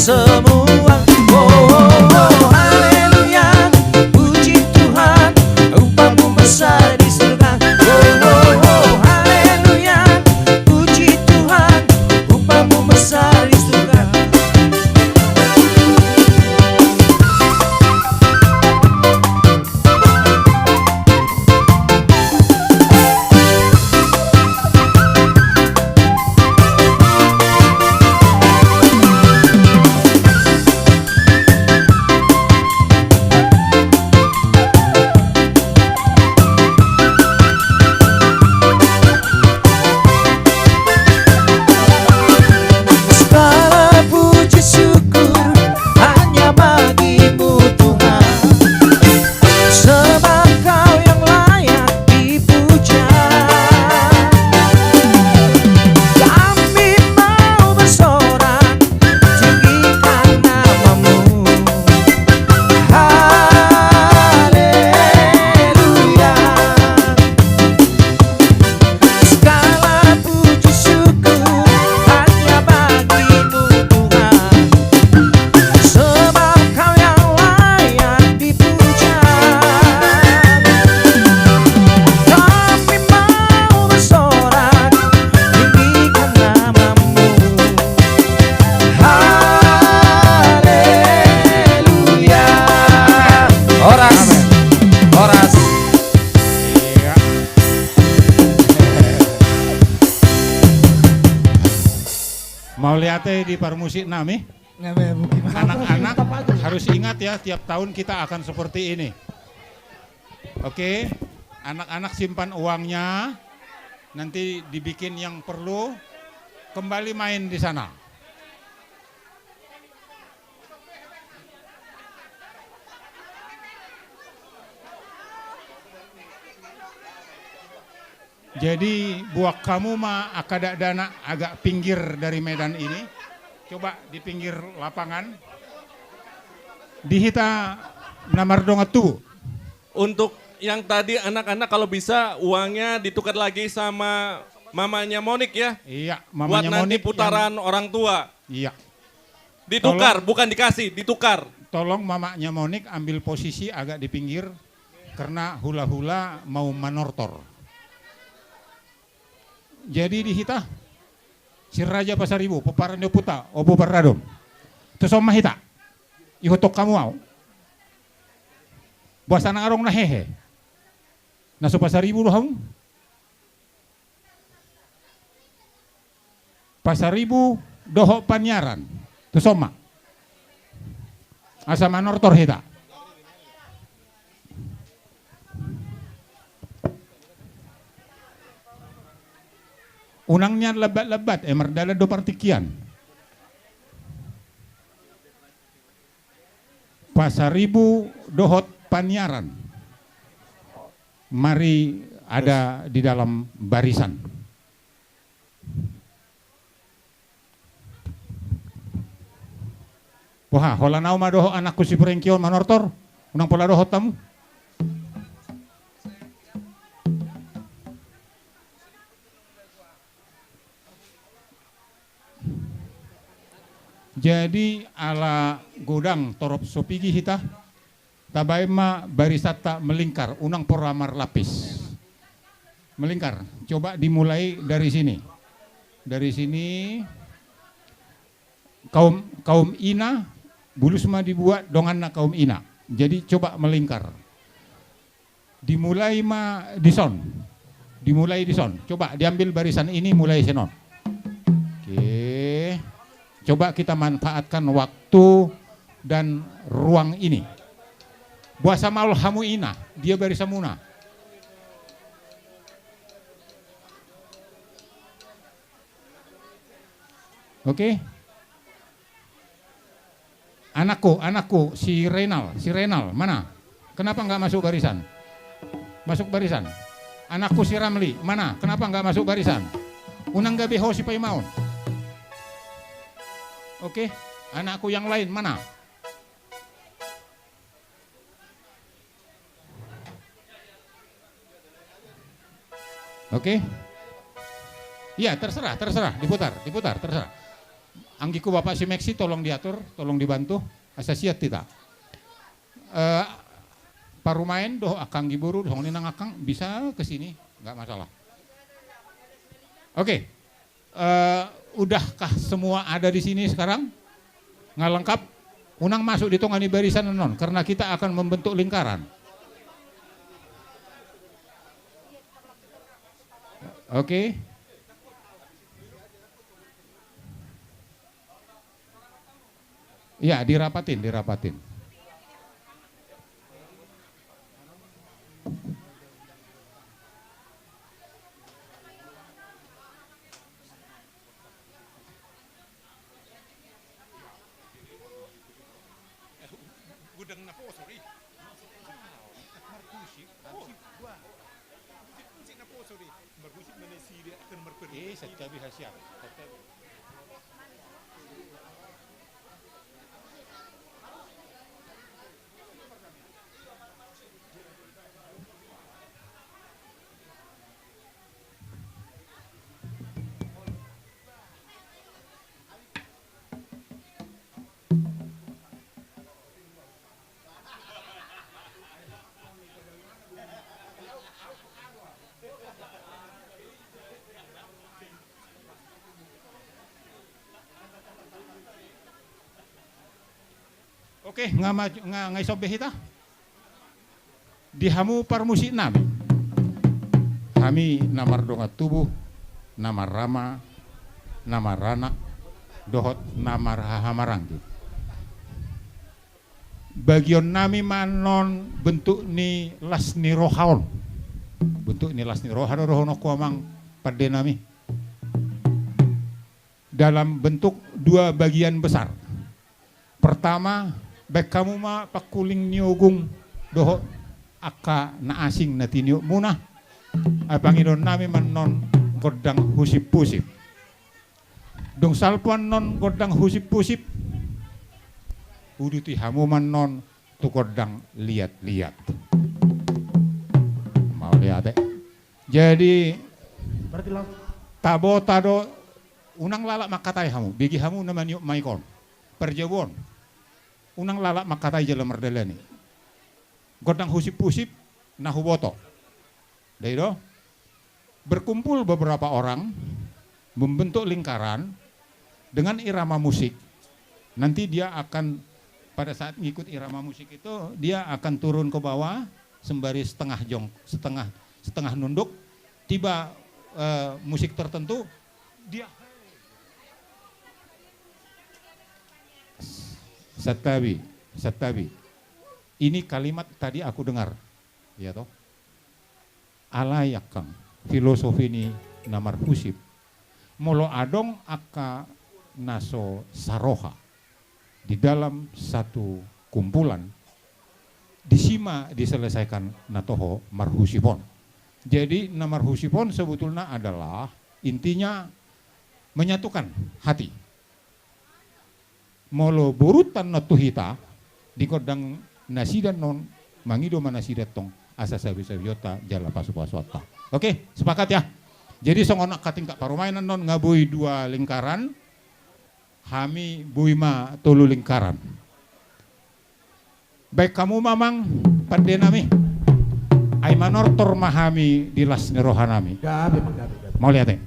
semua. Oh, oh, oh, haleluya, puji Tuhan, upamu besar di surga. Oh, oh, oh, haleluya, puji Tuhan, upamu besar di surga. Mau lihat di permusik nami, anak-anak harus ingat ya, tiap tahun kita akan seperti ini. Oke, anak-anak simpan uangnya, nanti dibikin yang perlu, kembali main di sana. Jadi buat kamu mah akada dana agak pinggir dari medan ini, coba di pinggir lapangan, dihita nomor dongat tuh. Untuk yang tadi anak-anak kalau bisa uangnya ditukar lagi sama mamanya Monik ya. Iya, buat mamanya nanti Monik putaran orang tua. Iya. Ditukar, bukan dikasih, ditukar. Tolong mamanya Monik ambil posisi agak di pinggir, karena hula-hula mau manortor. Jadi dihita si Raja Pasaribu, peparan puta, obo beradom. Terus oma hita, ihotok kamu mau. Buat sana arong na hehe. Naso Pasaribu dohong. Pasaribu doho panyaran. Terus oma. Asa manortor hita. Unangnya lebat-lebat, merdala do partikian. Pasaribu dohot panyaran. Mari ada di dalam barisan. Wah, hola nauma doho anakku si perengkion manortor, unang pola dohot tamu. Jadi ala godang torop sopigi hita tabaima barisata melingkar unang poramar lapis melingkar. Coba dimulai dari sini, dari sini kaum ina bulu semua dibuat dongan kaum ina. Jadi coba melingkar, dimulai dison, dimulai dison. Coba diambil barisan ini mulai senon. Oke. Coba kita manfaatkan waktu dan ruang ini. Buasa maul hamu ina, dia barisan muna. Oke. Anakku, si Renal, mana? Kenapa nggak masuk barisan? Masuk barisan. Anakku si Ramli, mana? Kenapa nggak masuk barisan? Unang gabi hosi paimaun. Oke, anakku yang lain mana? Oke. Iya, terserah, diputar, terserah. Anggiku Bapak si Meksi tolong diatur, tolong dibantu. Asa siat tidak. Parumain doh akang giburu, doh ninang akang bisa ke sini, nggak masalah. Oke, udahkah semua ada di sini sekarang? Nggak lengkap? Unang masuk di tongani barisan non, karena kita akan membentuk lingkaran. Oke. Ya, dirapatin. Oke, ngai sobeh kita. Dihamu parmusik nami. Kami namar donga tubuh, namar rama, namar ranak, dohot namar hahamarang. Bagian nami manon bentuk ni lasni rohaon. Bentuk ni lasni rohaon rohono kuamang pada nami. Dalam bentuk dua bagian besar. Pertama, baik kamu ma pakuling niogung doho aka na asing na tinio muna ay Panginoon nami man non godang husip-pusip dong salpuan non godang husip-pusip uduti hamu man non tu godang liat-liat mau lihat jadi tabo tado unang lalak makatai hamu bigi hamu naman yuk maikon perjabon unang lalak makatai jela merdeleni. Godang husip-pusip nahuboto. Daido berkumpul beberapa orang membentuk lingkaran dengan irama musik. Nanti dia akan pada saat ngikut irama musik itu dia akan turun ke bawah sembari setengah nunduk. Tiba musik tertentu dia Satabi. Ini kalimat tadi aku dengar, ya toh. Alayakang filosofi ini namar husip. Molo adong aka naso saroha di dalam satu kumpulan disima diselesaikan natoho marhusipon. Jadi namar husipon sebetulnya adalah intinya menyatukan hati. Molo burutan no tuhita di kodang nasidan non mangido manasidat tong asa sabi-sabiota jala pasupaswata. Oke, sepakat ya. Jadi songonak katingkak parumainan non ngabui dua lingkaran, hami buima tolu lingkaran. Baik kamu mamang pande nami, ay manor tor mahami dilas nerohanami. Gabi. Mau lihat ya?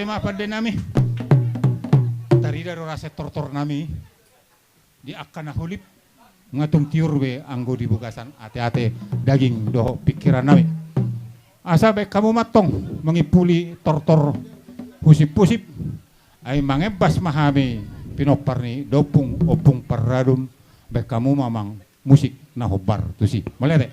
tema pada nami. Dari rasa tortor nami. Di akan hulip ngatung tiur be anggo di bukasan ate-ate daging doh pikiran nami. Asa baik kamu matong mengipuli tortor pusip-pusip ay mangebas mahami pinopar ni dopung opung paradum baik kamu mamang musik na hobar tu si. Boleh deh?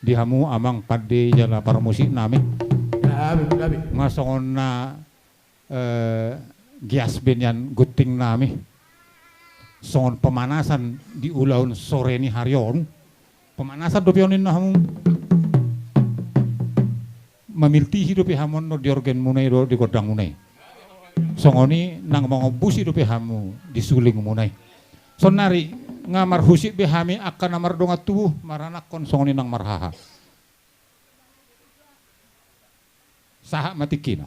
Dihamu amang pade jala parmusik nami. Labi. Ngasongon na gias benyan guting nami. Songon pemanasan di ulaun sore ni harion. Pemanasan dopionin na hamu. Memilti hidup hamon no di organ munai do di godang munai. Songoni nang mongobusi hidup hamu di suling munai. Sonari ngamar husik behami akan namar donga tubuh maranak kon songoni nang marhaha. Saha matikina.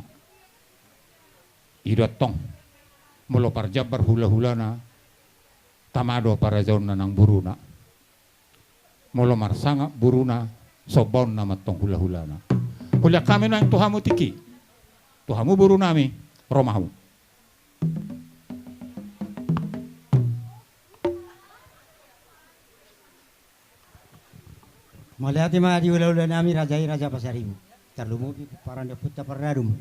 Idot tong. Mulo parjabar hula-hulana. Tamado para zaun nang buruna. Mulo marsanga buruna sobon nama tong hula-hulana. Hula kami nang tuhamu tiki. Tuhamu burunami romahu. Malihat ma di ula-ula nami raja pasarimu. Terlumu paranda putta paradum.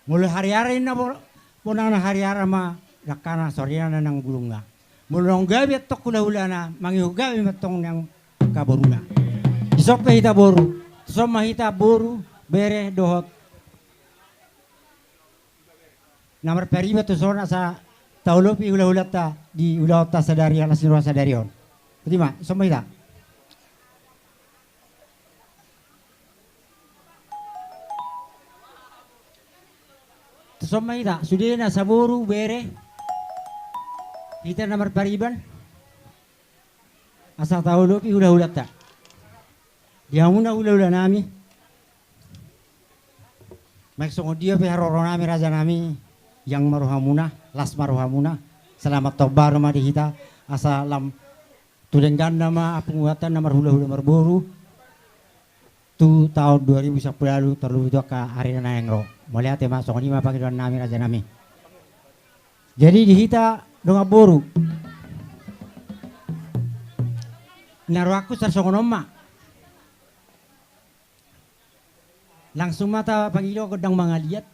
Mulai hari-hari na punang na hari-hari ma lakana sorina na ng bulunga. Mulong gabi at hula na mangihugabi matong ng kaboruna. Isok pa hita boru. So mahita boru bere dohot. Namar periba to sona sa taulopi hula-hula ta di hula ta sadari alas nurwa sadarion. Pati ma, so mahita. So mahita, sudah na sa boru bere. Kita namar pariban. Asa taulopi hula-hula ta. Dia muna hula-hula nami. Maksudnya dia pihak nami raja nami yang maruhamuna, las maruhamuna. Selamat tobar nama di kita. Asa lam tulenggan nama penguatan nama hula-hula marboru. Tu tahun 2010 lalu terlalu itu ke arena nangro. Melihat ya masuk ini apa kita nami raja nami. Jadi di kita dong boru. Naruh aku sarsongonoma. Langsung mata pangilo ko dang mga liat.